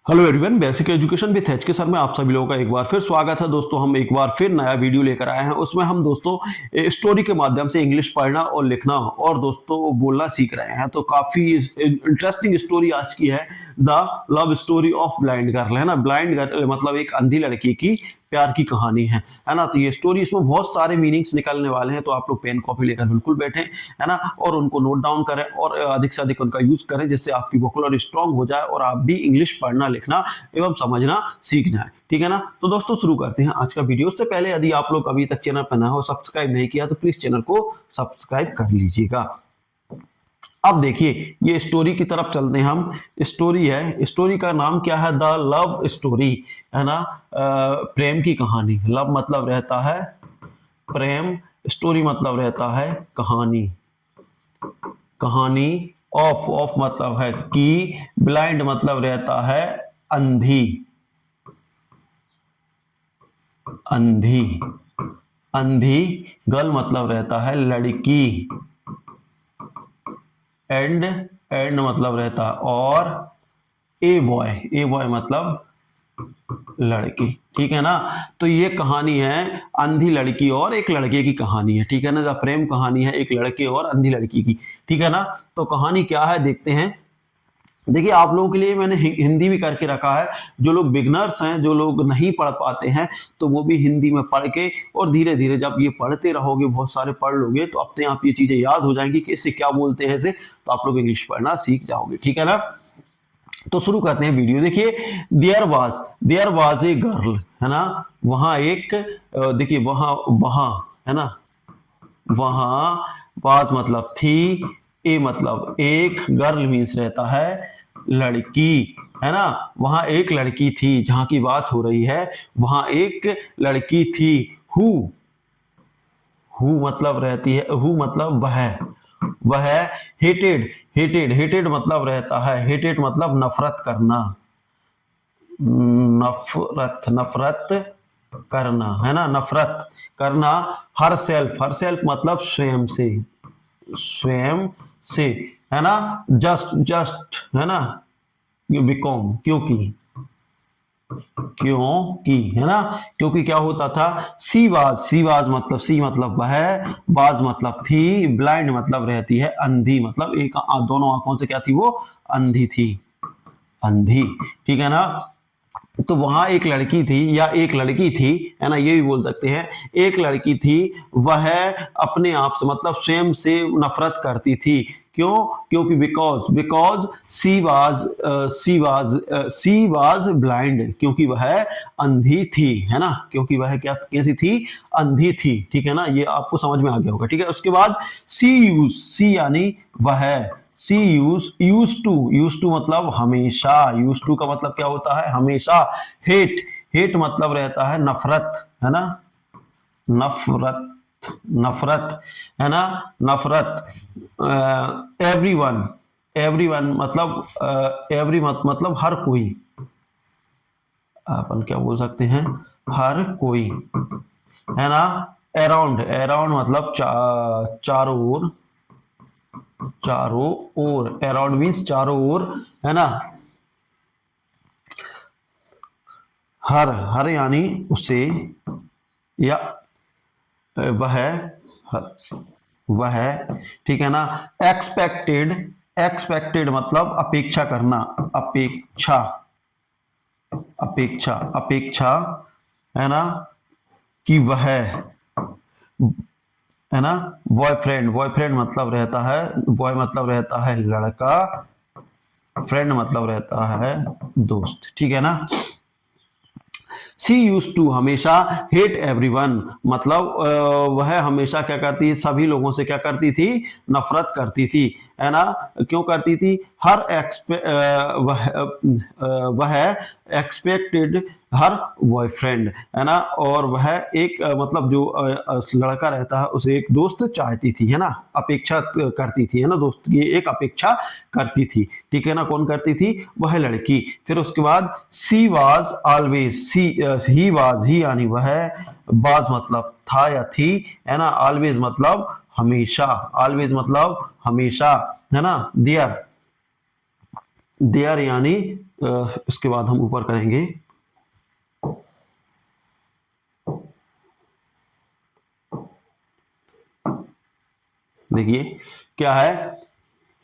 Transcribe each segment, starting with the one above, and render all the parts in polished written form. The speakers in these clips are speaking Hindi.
Hello everyone, basic education with H के सर में आप सभी लोगों का एक बार फिर स्वागत है। दोस्तों हम एक बार फिर नया वीडियो लेकर आए हैं। उसमें हम दोस्तों स्टोरी के माध्यम से इंग्लिश पढ़ना और लिखना और दोस्तों बोलना सीख रहे हैं। तो काफी इंटरेस्टिंग स्टोरी आज की है, the love story of blind girl. है ना, ब्लाइंड गर्ल मतलब एक अंधी लड़की की प्यार की कहानी है ना। तो ये स्टोरी, इसमें बहुत सारे मीनिंग्स निकलने वाले हैं, तो आप लोग पेन कॉपी लेकर बिल्कुल बैठे, है ना, और उनको नोट डाउन करें और अधिक से अधिक उनका यूज करें, जिससे आपकी वोकैबुलरी स्ट्रांग हो जाए और आप भी इंग्लिश पढ़ना लिखना एवं समझना सीख जाए। ठीक है ना। तो दोस्तों शुरू करते हैं आज का वीडियो। उससे पहले यदि आप लोग अभी तक चैनल पर नए हो, सब्सक्राइब नहीं किया, तो प्लीज चैनल को सब्सक्राइब कर लीजिएगा। अब देखिए, ये स्टोरी की तरफ चलते हैं हम। स्टोरी है, स्टोरी का नाम क्या है? द लव स्टोरी, है ना, प्रेम की कहानी। लव मतलब रहता है प्रेम, स्टोरी मतलब रहता है कहानी। कहानी ऑफ मतलब है कि, ब्लाइंड मतलब रहता है अंधी। अंधी अंधी गर्ल मतलब रहता है लड़की। एंड मतलब रहता है और ए बॉय मतलब लड़की। ठीक है ना। तो ये कहानी है अंधी लड़की और एक लड़के की कहानी है। ठीक है ना, द प्रेम कहानी है एक लड़के और अंधी लड़की की। ठीक है ना। तो कहानी क्या है देखते हैं। देखिए, आप लोगों के लिए मैंने हिंदी भी करके रखा है। जो लोग बिगनर्स हैं, जो लोग नहीं पढ़ पाते हैं, तो वो भी हिंदी में पढ़ के और धीरे धीरे जब ये पढ़ते रहोगे, बहुत सारे पढ़ लोगे, तो अपने आप ये चीजें याद हो जाएंगी कि इससे क्या बोलते हैं, ऐसे तो आप लोग इंग्लिश पढ़ना सीख जाओगे। ठीक है ना। तो शुरू करते हैं वीडियो। देखिए, देयर वाज ए गर्ल, है ना, वहां एक, देखिए वहां वहां, है ना, वहां, वाज मतलब थी, ए मतलब एक, गर्ल मीन्स रहता है लड़की, है ना। वहां एक लड़की थी, जहां की बात हो रही है वहां एक लड़की थी। हु हु मतलब रहती है, हु मतलब वह हेटेड मतलब रहता है, हेटेड मतलब नफरत करना, नफरत करना, है ना, नफरत करना। हर सेल्फ मतलब स्वयं से, है ना। जस्ट, है ना, बिकॉम क्योंकि, है ना, क्योंकि क्या होता था, सी वाज मतलब, सी मतलब वह, बाज मतलब थी, ब्लाइंड मतलब रहती है अंधी, मतलब एक दोनों आंखों से क्या थी वो, अंधी थी, अंधी। ठीक है ना। तो वहां एक लड़की थी या एक लड़की थी, है ना, ये भी बोल सकते हैं। एक लड़की थी, वह अपने आप से मतलब स्वयं से नफरत करती थी। क्यों? क्योंकि बिकॉज सी वाज ब्लाइंड, क्योंकि वह अंधी थी, है ना, क्योंकि वह क्या कैसी थी, अंधी थी। ठीक है ना, ये आपको समझ में आ गया होगा। ठीक है। उसके बाद सी यानी वह, यूज टू मतलब हमेशा, यूज टू का मतलब क्या होता है, हमेशा। हेट मतलब रहता है नफरत, है ना, नफरत नफरत, है ना, नफरत। एवरीवन मतलब मतलब हर कोई, अपन क्या बोल सकते हैं, हर कोई, है ना। अराउंड मतलब चारों ओर, अराउंड मीन्स चारों ओर, है ना। हर यानी उसे, या वह, वह। ठीक है ना। एक्सपेक्टेड मतलब अपेक्षा करना, अपेक्षा, है ना, कि वह, है ना। बॉयफ्रेंड मतलब रहता है, बॉय मतलब रहता है लड़का, फ्रेंड मतलब रहता है दोस्त। ठीक है ना। सी यूज टू हमेशा, हेट एवरीवन मतलब वह हमेशा क्या करती है, सभी लोगों से क्या करती थी, नफरत करती थी, है ना। क्यों करती थी? वह एक्सपेक्टेड हर बॉयफ्रेंड, है ना, और वह एक मतलब जो लड़का रहता है उसे एक दोस्त चाहती थी, है ना, अपेक्षा करती थी, है ना, दोस्त की एक अपेक्षा करती थी। ठीक है ना। कौन करती थी? वह लड़की। फिर उसके बाद सी वाज ऑलवेज, ही यानी वह, बाज मतलब था या थी, है ना, ऑलवेज मतलब हमेशा, ऑलवेज मतलब हमेशा, है ना। देयर यानी इसके बाद हम ऊपर करेंगे। देखिए क्या है,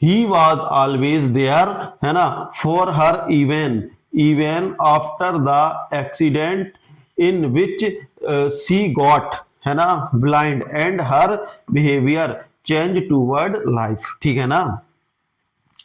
ही वॉज ऑलवेज देयर, है ना, for her even even after the accident in which she got, है ना, blind and her behaviour change toward life. ठीक है ना,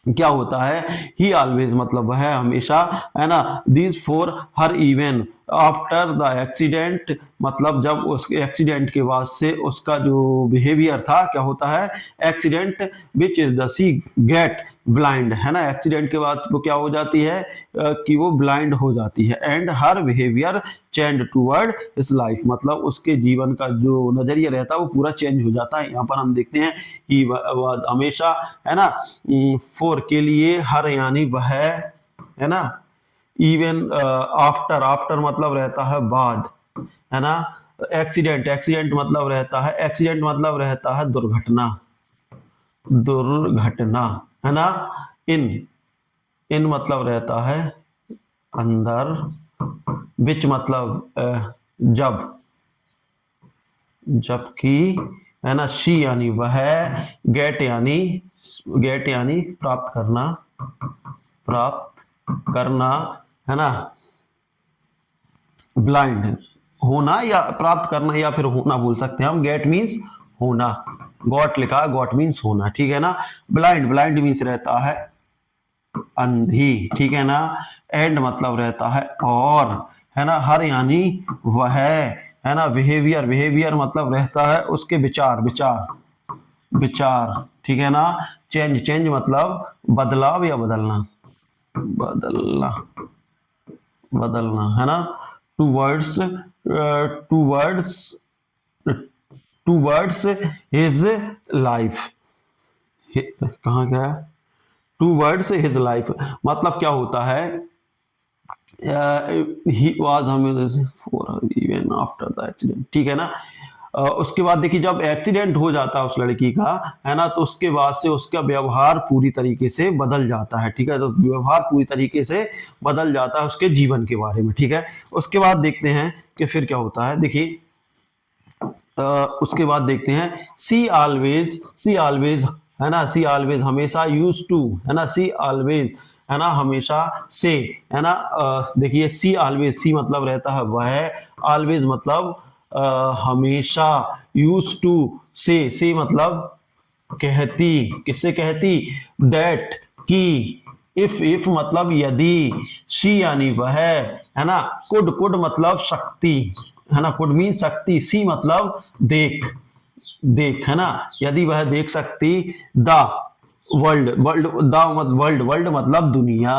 क्या होता है, ही ऑलवेज मतलब वह हमेशा, है ना, this for her even after the accident मतलब जब उसके एक्सीडेंट के बाद से उसका जो बिहेवियर था क्या होता है, accident which is the she get blind, है ना, एक्सीडेंट के बाद वो क्या हो जाती है कि वो ब्लाइंड हो जाती है, and her behaviour change toward इस लाइफ मतलब उसके जीवन का जो नजरिया रहता है वो पूरा चेंज हो जाता है। यहाँ पर हम देखते हैं कि हमेशा, है ना, फोर के लिए हर यानी वह, है ना, इवन आफ्टर आफ्टर मतलब रहता है बाद, है ना, एक्सीडेंट एक्सीडेंट मतलब रहता है, एक्सीडेंट मतलब रहता है दुर्घटना दुर्घटना, है ना, इन इन मतलब रहता है अंदर, विच मतलब जब, जबकि, है ना, शी यानी वह, गेट यानी प्राप्त करना, है ना, ब्लाइंड होना या प्राप्त करना या फिर होना बोल सकते हैं हम, गेट मीन्स होना, गॉट लिखा, गॉट मीन्स होना। ठीक है ना, ब्लाइंड ब्लाइंड मीन्स रहता है अंधी। ठीक है ना, एंड मतलब रहता है और, है ना, हर यानी वह, है ना, बिहेवियर बिहेवियर मतलब रहता है उसके विचार विचार। ठीक है ना, चेंज चेंज मतलब बदलाव या बदलना बदलना, है ना, टूवर्ड्स टूवर्ड्स हिज लाइफ, कहाँ गया, टूवर्ड्स हिज लाइफ मतलब क्या होता है, ही वाज हमें for even after the accident. ठीक है ना, उसके बाद देखिए जब एक्सीडेंट हो जाता है उस लड़की का, है ना, तो उसके बाद से उसका व्यवहार पूरी तरीके से बदल जाता है। ठीक है, तो व्यवहार पूरी तरीके से बदल जाता है उसके जीवन के बारे में। ठीक है, उसके बाद देखते हैं कि फिर क्या होता है। देखिए उसके बाद देखते हैं, सी ऑलवेज, है ना, सी ऑलवेज हमेशा, यूज टू, है ना, सी ऑलवेज, है ना, हमेशा से, है ना, देखिए सी ऑलवेज, सी मतलब रहता है वह, ऑलवेज मतलब हमेशा, यूज टू से मतलब कहती, किससे कहती, दैट की, इफ मतलब यदि, शी यानी वह, है ना, कुड मतलब शक्ति, है ना, कुड मीन शक्ति, सी मतलब देख है ना, यदि वह देख सकती, the world world the world मतलब दुनिया,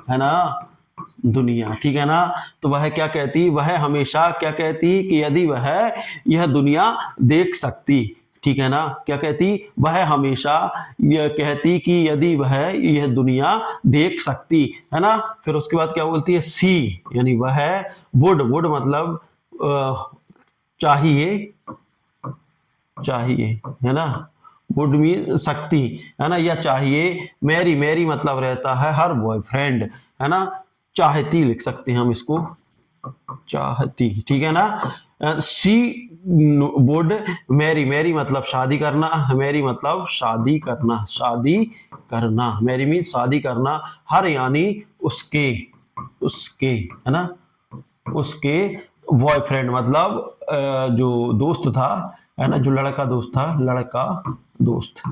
है ना, दुनिया। ठीक है ना, तो वह क्या कहती, वह हमेशा क्या कहती कि यदि वह यह दुनिया देख सकती। ठीक है ना, क्या कहती, वह हमेशा यह कहती कि यदि वह यह दुनिया देख सकती, है ना, फिर उसके बाद क्या बोलती है, सी यानी वह, वुड मतलब चाहिए है ना, वुड मीन शक्ति, है ना, या चाहिए, मैरी मतलब रहता है हर बॉयफ्रेंड, है ना, चाहती लिख सकते हैं हम इसको, चाहती। ठीक है ना, शी वुड मैरी मतलब शादी करना, मैरी मतलब शादी करना, मैरी मीन शादी करना, हर यानी उसके है ना, उसके बॉयफ्रेंड मतलब जो दोस्त था, है ना, जो लड़का दोस्त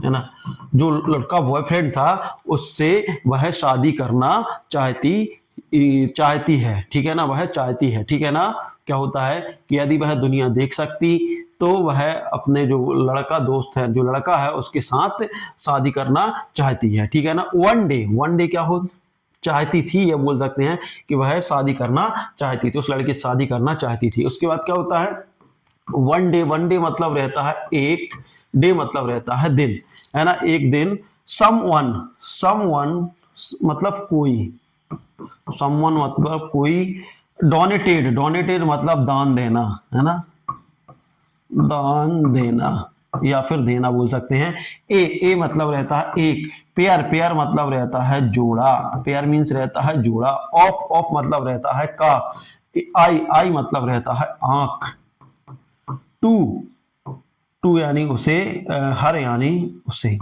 है ना, जो लड़का बॉयफ्रेंड था उससे वह शादी करना चाहती है। ठीक है ना, वह चाहती है। ठीक है ना, क्या होता है कि यदि वह दुनिया देख सकती तो वह अपने जो लड़का दोस्त है, जो लड़का है, उसके साथ शादी करना चाहती है। ठीक है ना, वन डे क्या हो चाहती थी, या बोल सकते हैं कि वह शादी करना चाहती थी, उस लड़के से शादी करना चाहती थी। उसके बाद क्या होता है, वन डे मतलब रहता है एक, डे मतलब रहता है दिन, है ना, एक दिन, समवन मतलब कोई, समवन मतलब कोई, डोनेटेड मतलब दान देना, है ना, दान देना, या फिर देना बोल सकते हैं। ए मतलब रहता है एक, पेयर पेयर मतलब रहता है जोड़ा, पेयर मीन्स रहता है जोड़ा। ऑफ ऑफ मतलब रहता है का। आई आई मतलब रहता है आंख। टू टू यानी उसे, हर यानी उसे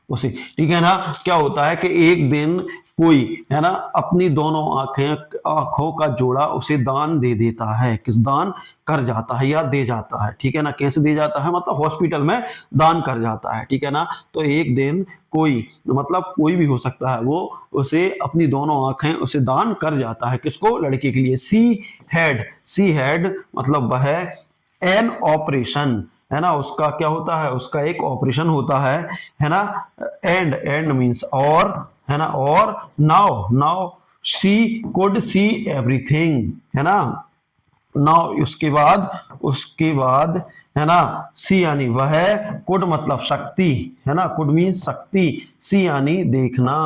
उसे, ठीक है ना। क्या होता है कि एक दिन कोई, है ना, अपनी दोनों आंखों का जोड़ा उसे दान दे देता है, किस दान कर जाता है या दे जाता है, ठीक है ना। कैसे दे जाता है, मतलब हॉस्पिटल में दान कर जाता है, ठीक है ना। तो एक दिन कोई, मतलब कोई भी हो सकता है, वो उसे अपनी दोनों आंखें उसे दान कर जाता है, किसको, लड़के के लिए। सी हैड मतलब वह एन ऑपरेशन, है ना, उसका क्या होता है, उसका एक ऑपरेशन होता है ना। एंड मींस और, है ना। और now now she could see everything, है ना। नाउ उसके बाद है ना, सी यानी वह, कुड मतलब शक्ति, है ना, कुड मीन्स शक्ति, सी यानी देखना,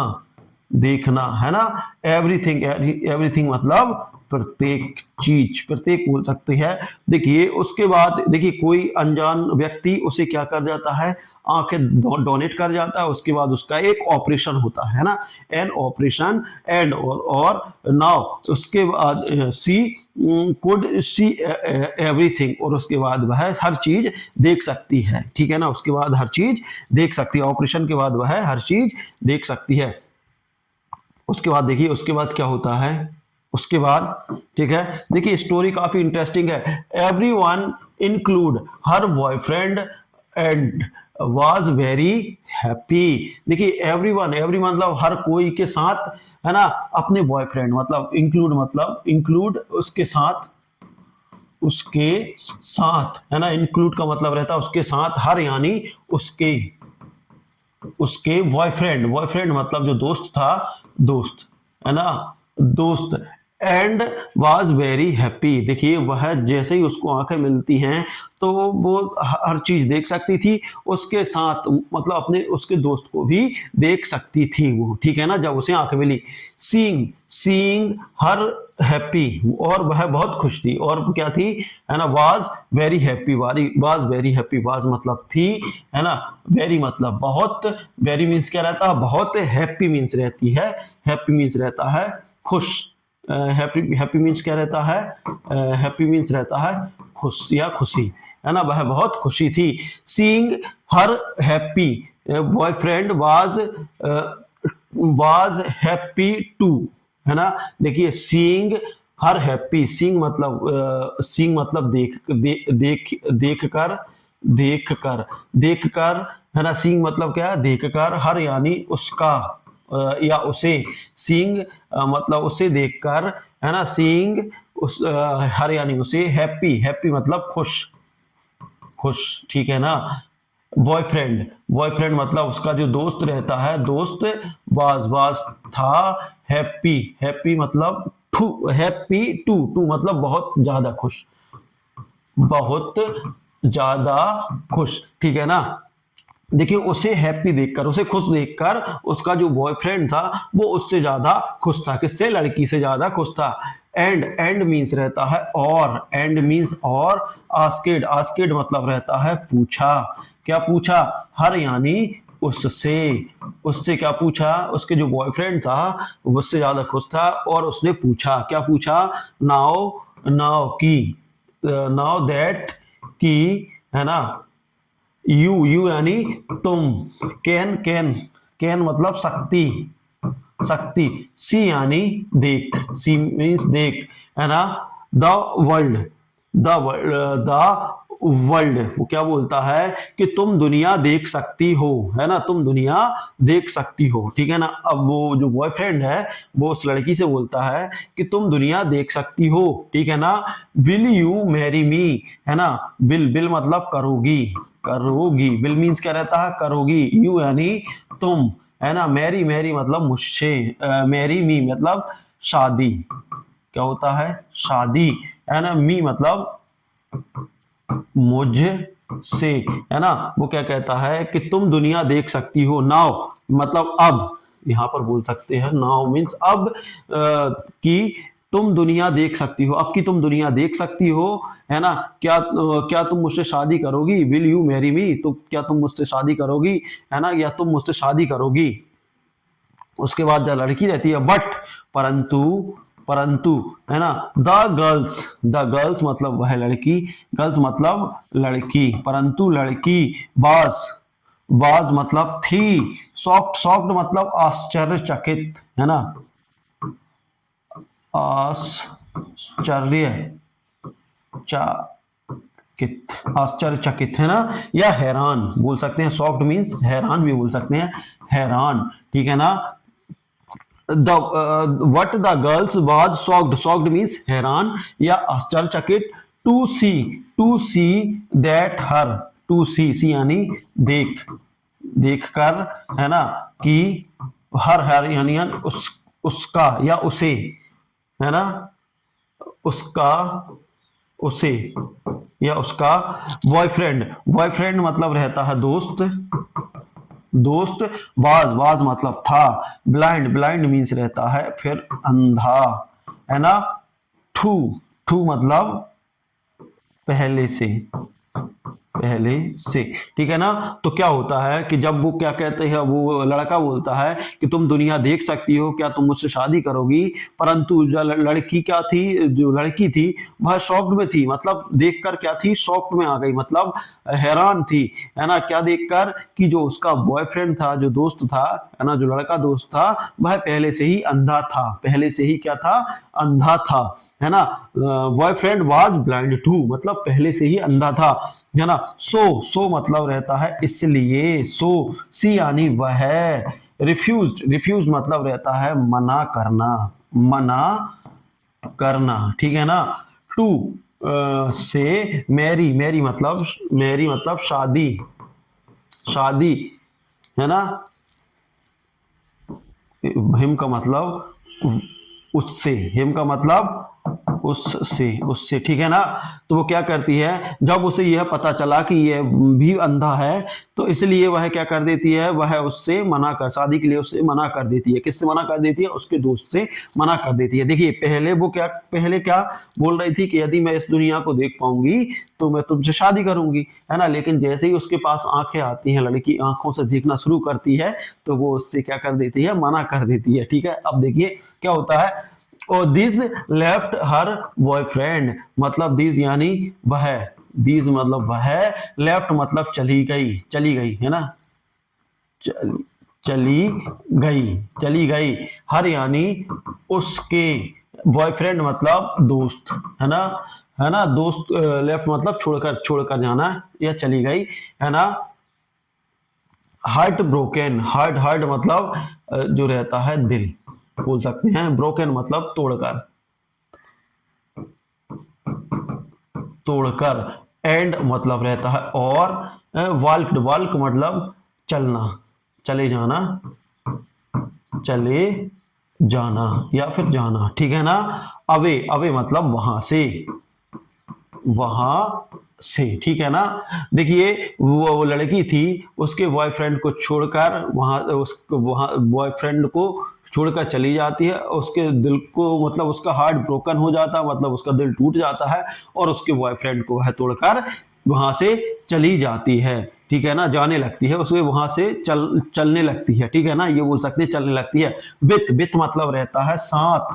देखना, है ना। एवरीथिंग एवरीथिंग मतलब प्रत्येक चीज, प्रत्येक बोल सकते हैं। देखिए उसके बाद देखिए कोई अनजान व्यक्ति उसे क्या कर जाता है, आंखें डोनेट कर जाता है, उसके बाद उसका एक ऑपरेशन होता है ना, एन ऑपरेशन। एंड और नाउ उसके बाद सी कुड सी एवरीथिंग, और उसके बाद वह हर चीज देख सकती है, ठीक है ना। उसके बाद हर चीज देख सकती है, ऑपरेशन के बाद वह हर चीज देख सकती है। उसके बाद देखिए उसके बाद क्या होता है, उसके बाद, ठीक है। देखिए स्टोरी काफी इंटरेस्टिंग है। Everyone include her boyfriend and was very happy. देखिए एवरीवन, एवरी मतलब हर कोई के साथ, है ना, अपने बॉयफ्रेंड मतलब इंक्लूड उसके साथ, उसके साथ, है ना। इंक्लूड का मतलब रहता है उसके साथ, हर यानी उसके, उसके बॉयफ्रेंड, बॉयफ्रेंड मतलब जो दोस्त था, दोस्त, है ना, दोस्त। एंड वाज वेरी हैप्पी, देखिए वह जैसे ही उसको आंखें मिलती हैं तो वो हर चीज देख सकती थी, उसके साथ मतलब अपने उसके दोस्त को भी देख सकती थी वो, ठीक है ना, जब उसे आंखें मिली। सीइंग सीइंग हर हैप्पी, और वह बहुत खुश थी, और क्या थी, है ना, was very happy, was very happy, was मतलब थी, है ना, वेरी मतलब बहुत, वेरी मीन्स क्या रहता है, बहुत, हैप्पी मीन्स रहती है, हैप्पी मीन्स रहता है खुश, हैप्पी हैप्पी मीन्स क्या रहता है, हैप्पी मीन्स रहता है खुश या खुशी, है ना, वह बहुत खुशी थी। Seeing her happy boyfriend was happy too, है ना। देखिए सीइंग हर हैप्पी, सीइंग मतलब देख कर, देख कर, है ना। सीइंग मतलब क्या है, देख कर, हर यानी उसका, या उसे, सीइंग मतलब उसे देखकर, है ना, सीइंग उस, हर यानी उसे, हैप्पी हैप्पी मतलब खुश, खुश, ठीक है ना। बॉयफ्रेंड, बॉयफ्रेंड मतलब उसका जो दोस्त रहता है, दोस्त। वाज था, हैप्पी हैप्पी मतलब हैप्पी टू मतलब बहुत ज्यादा खुश, बहुत ज्यादा खुश, ठीक है ना। देखिए उसे हैप्पी देखकर, उसे खुश देखकर, उसका जो बॉयफ्रेंड था वो उससे ज्यादा खुश था, किससे, लड़की से ज्यादा खुश था। एंड मीन्स रहता है और, एंड मीन्स और। आस्केड आस्केड मतलब रहता है पूछा, क्या पूछा, हर यानी उससे, उससे क्या पूछा, उसके जो बॉयफ्रेंड था वो उससे ज्यादा खुश था, और उसने पूछा, क्या पूछा, नाउ नाउ की, नाउ दैट की, है ना। यू यानी तुम, कैन मतलब शक्ति, शक्ति। सी यानी देख, सी मीन्स देख, है ना। द वर्ल्ड, द वर्ल्ड वो क्या बोलता है कि तुम दुनिया देख सकती हो, है ना, तुम दुनिया देख सकती हो, ठीक है ना। अब वो जो बॉयफ्रेंड है वो उस लड़की से बोलता है कि तुम दुनिया देख सकती हो, ठीक है ना। विल यू मैरी मी, है ना। बिल मतलब करोगी, करोगी, विल मीन्स क्या रहता है, करोगी। यू यानी तुम, है ना। मैरी मैरी मतलब मुझसे, मैरी मी मतलब शादी, क्या होता है, शादी, है ना। मी मतलब मुझ से, है ना। वो क्या कहता है कि तुम दुनिया देख सकती हो। नाउ मतलब अब, यहां पर बोल सकते हैं नाउ मीन्स अब, की तुम दुनिया देख सकती हो, अब की तुम दुनिया देख सकती हो, है ना। क्या तुम मुझसे शादी करोगी, विल यू मैरी मी, तो क्या तुम मुझसे शादी करोगी, है ना, या तुम मुझसे शादी करोगी। उसके बाद जो लड़की रहती है बट, परंतु, परंतु, है ना, द गर्ल्स मतलब वह लड़की, गर्ल्स मतलब लड़की, परंतु लड़की, बाज मतलब थी, शॉक्ड मतलब आश्चर्यचकित, है ना, आश्चर्यचकित, है ना, या हैरान बोल सकते हैं। शॉक्ड मीन्स हैरान भी बोल सकते हैं, हैरान, ठीक है ना। What the girls was shocked means हैरान या आश्चर्यचकित, to see that her, to see यानी देख कर, है ना, कि हर यानी उसका या उसे, है ना, उसका, उसे या उसका बॉयफ्रेंड मतलब रहता है दोस्त, वाज मतलब था, ब्लाइंड मीन्स रहता है फिर अंधा, है ना। टू मतलब पहले से, ठीक है ना। तो क्या होता है कि जब वो क्या कहते हैं, वो लड़का बोलता है कि तुम दुनिया देख सकती हो, क्या तुम मुझसे शादी करोगी, परंतु जो लड़की क्या थी, जो लड़की थी वह शॉक्ड में थी, मतलब देखकर क्या थी, शॉक्ड में आ गई, मतलब हैरान थी, है ना, क्या देखकर कि जो उसका बॉयफ्रेंड था, जो दोस्त था, है ना, जो लड़का दोस्त था, वह पहले से ही अंधा था, पहले से ही क्या था, अंधा था, है ना। बॉयफ्रेंड वाज ब्लाइंड टू मतलब पहले से ही अंधा था, है ना। सो मतलब रहता है इसलिए, सी यानी वह, रिफ्यूज मतलब रहता है मना करना, ठीक है ना। टू से मैरी मतलब शादी, है ना। हिम का मतलब उससे, हिम का मतलब उससे, ठीक है ना। तो वो क्या करती है, जब उसे यह पता चला कि यह भी अंधा है, तो इसलिए वह क्या कर देती है, वह उससे शादी के लिए उससे मना कर देती है। किससे मना कर देती है, उसके दोस्त से मना कर देती है। देखिए पहले क्या बोल रही थी कि यदि मैं इस दुनिया को देख पाऊंगी तो मैं तुमसे शादी करूंगी, है ना। लेकिन जैसे ही उसके पास आंखें आती हैं, लड़की आंखों से देखना शुरू करती है, तो वो उससे क्या कर देती है, मना कर देती है, ठीक है। अब देखिए क्या होता है, और दिस लेफ्ट हर बॉयफ्रेंड मतलब दिस यानी वह, दिस मतलब वह, लेफ्ट मतलब चली गई, है ना, चली गई, हर यानी उसके, बॉयफ्रेंड मतलब दोस्त, है ना, दोस्त, लेफ्ट मतलब छोड़कर जाना या चली गई, है ना। हार्ट मतलब जो रहता है दिल बोल सकते हैं, ब्रोकन मतलब तोड़कर, एंड मतलब रहता है और, वाल्क मतलब चले जाना या फिर जाना, ठीक है ना। अवे मतलब वहां से, ठीक है ना। देखिए वो लड़की थी, उसके बॉयफ्रेंड को छोड़कर वहां बॉयफ्रेंड को छोड़कर चली जाती है, उसके दिल को मतलब उसका हार्ट ब्रोकन हो जाता है, मतलब उसका दिल टूट जाता है, और उसके बॉयफ्रेंड को वह तोड़कर वहां से चली जाती है, ठीक है ना, जाने लगती है, उसे वहां से चलने लगती है, ठीक है ना, ये बोल सकते हैं चलने लगती है। विथ मतलब रहता है साथ,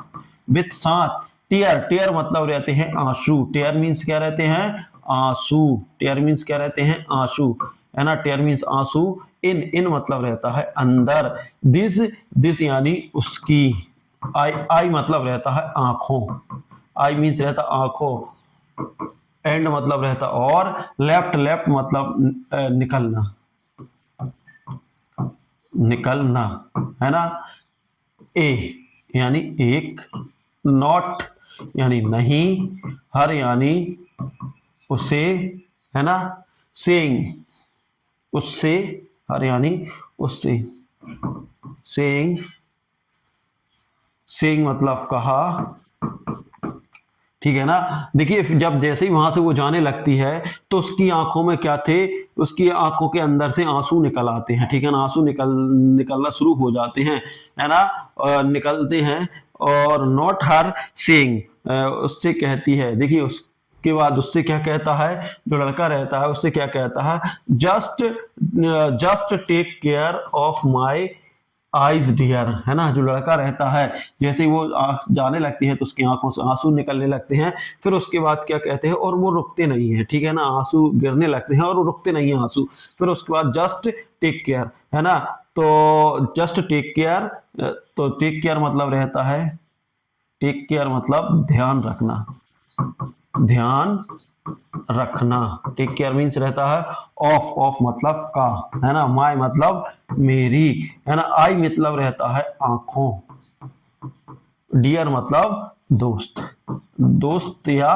टीयर मतलब रहते हैं आंसू, टीयर मीन्स क्या रहते हैं, आंसू, है ना, टीयर मीन्स आंसू। इन मतलब रहता है अंदर, दिस यानी उसकी, आई मतलब रहता है आंखों, आई मीन्स रहता आंखों, एंड मतलब रहता और, लेफ्ट मतलब निकलना, है ना। ए यानी एक, नॉट यानी नहीं, हर यानी उसे, है ना, सेइंग उससे, हर यानी उससे, सेइंग मतलब कहा, ठीक है ना। देखिए जब जैसे ही वहां से वो जाने लगती है, तो उसकी आंखों में क्या थे, उसकी आंखों के अंदर से आंसू निकल आते हैं, ठीक है ना, आंसू निकलना शुरू हो जाते हैं, है ना, निकलते हैं, और नॉट हर सेइंग, उससे कहती है, देखिए उसके बाद उससे क्या कहता है, जो लड़का रहता है उससे क्या कहता है, just just take care of my eyes dear, है ना। जो लड़का रहता है जैसे ही वो जाने लगती है तो उसकी आंखों से आंसू निकलने लगते हैं। फिर उसके बाद क्या कहते हैं, और वो रुकते नहीं है, ठीक है ना, आंसू गिरने लगते हैं और वो रुकते नहीं है आंसू। फिर उसके बाद जस्ट टेक केयर, है ना। तो जस्ट टेक केयर, तो टेक केयर मतलब रहता है, टेक केयर मतलब ध्यान रखना, ध्यान रखना। टेक केयर मीन्स रहता है ऑफ, ऑफ मतलब का, है ना, माय मतलब मेरी, है ना, आई मतलब रहता है आंखों, डियर मतलब दोस्त, दोस्त या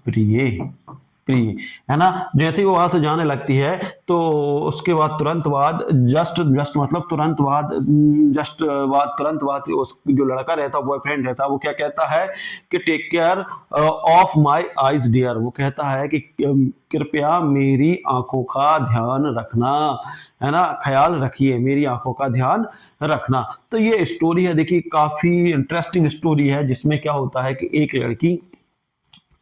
प्रिय, प्रिय, है ना। जैसे ही वो वहां से जाने लगती है तो उसके बाद तुरंत बाद, जस्ट जस्ट मतलब तुरंत बाद, जस्ट बाद तुरंत बाद उस जो लड़का रहता है, बॉयफ्रेंड रहता है, वो क्या कहता है कि take care of my eyes dear, वो कहता है कि कृपया मेरी आंखों का ध्यान रखना, है ना, ख्याल रखिए, मेरी आंखों का ध्यान रखना। तो ये स्टोरी है, देखिए काफी इंटरेस्टिंग स्टोरी है, जिसमें क्या होता है कि एक लड़की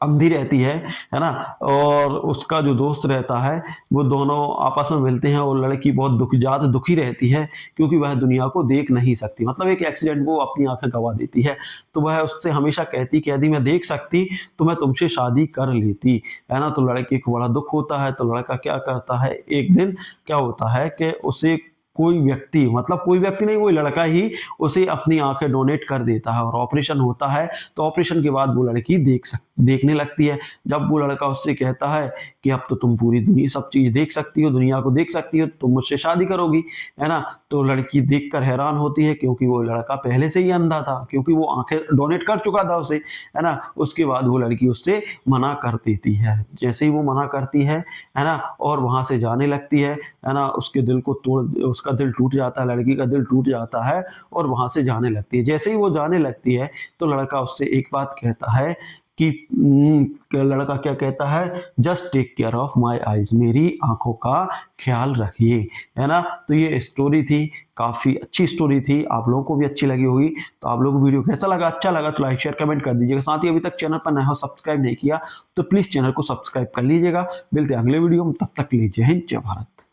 अंधी रहती है ना, और उसका जो दोस्त रहता है, वो दोनों आपस में मिलते हैं, और लड़की बहुत ज्यादा दुखी रहती है क्योंकि वह दुनिया को देख नहीं सकती, मतलब एक एक्सीडेंट वो अपनी आंखें गंवा देती है। तो वह उससे हमेशा कहती कि यदि मैं देख सकती तो मैं तुमसे शादी कर लेती, है ना। तो लड़की को बड़ा दुख होता है, तो लड़का क्या करता है, एक दिन क्या होता है कि उसे कोई व्यक्ति, मतलब कोई व्यक्ति नहीं, कोई लड़का ही उसे अपनी आंखें डोनेट कर देता है, और ऑपरेशन होता है। तो ऑपरेशन के बाद वो लड़की देखने लगती है। जब वो लड़का उससे कहता है कि अब तो तुम पूरी दुनिया सब चीज देख सकती हो, दुनिया को देख सकती हो, तुम मुझसे शादी करोगी, है ना। तो लड़की देखकर हैरान होती है, क्योंकि वो लड़का पहले से ही अंधा था, क्योंकि वो आंखें डोनेट कर चुका था उसे, है ना। उसके बाद वो लड़की उससे मना कर देती है। जैसे ही वो मना करती है ना, और वहां से जाने लगती है ना, उसके दिल को तोड़, उसका दिल टूट जाता है, लड़की का दिल टूट जाता है, और वहां से जाने लगती है। जैसे ही वो जाने लगती है तो लड़का उससे एक बात कहता है कि लड़का क्या कहता है, just take care of my eyes, मेरी आंखों का ख्याल रखिए, है ना। तो ये स्टोरी थी, काफी अच्छी स्टोरी थी, आप लोगों को भी अच्छी लगी होगी। तो आप लोगों को वीडियो कैसा लगा, अच्छा लगा तो लाइक शेयर कमेंट कर दीजिएगा। साथ ही अभी तक चैनल पर नया हो, सब्सक्राइब नहीं किया तो प्लीज चैनल को सब्सक्राइब कर लीजिएगा। मिलते हैं अगले वीडियो में, तब तक लीजिए जय हिंद, जय भारत।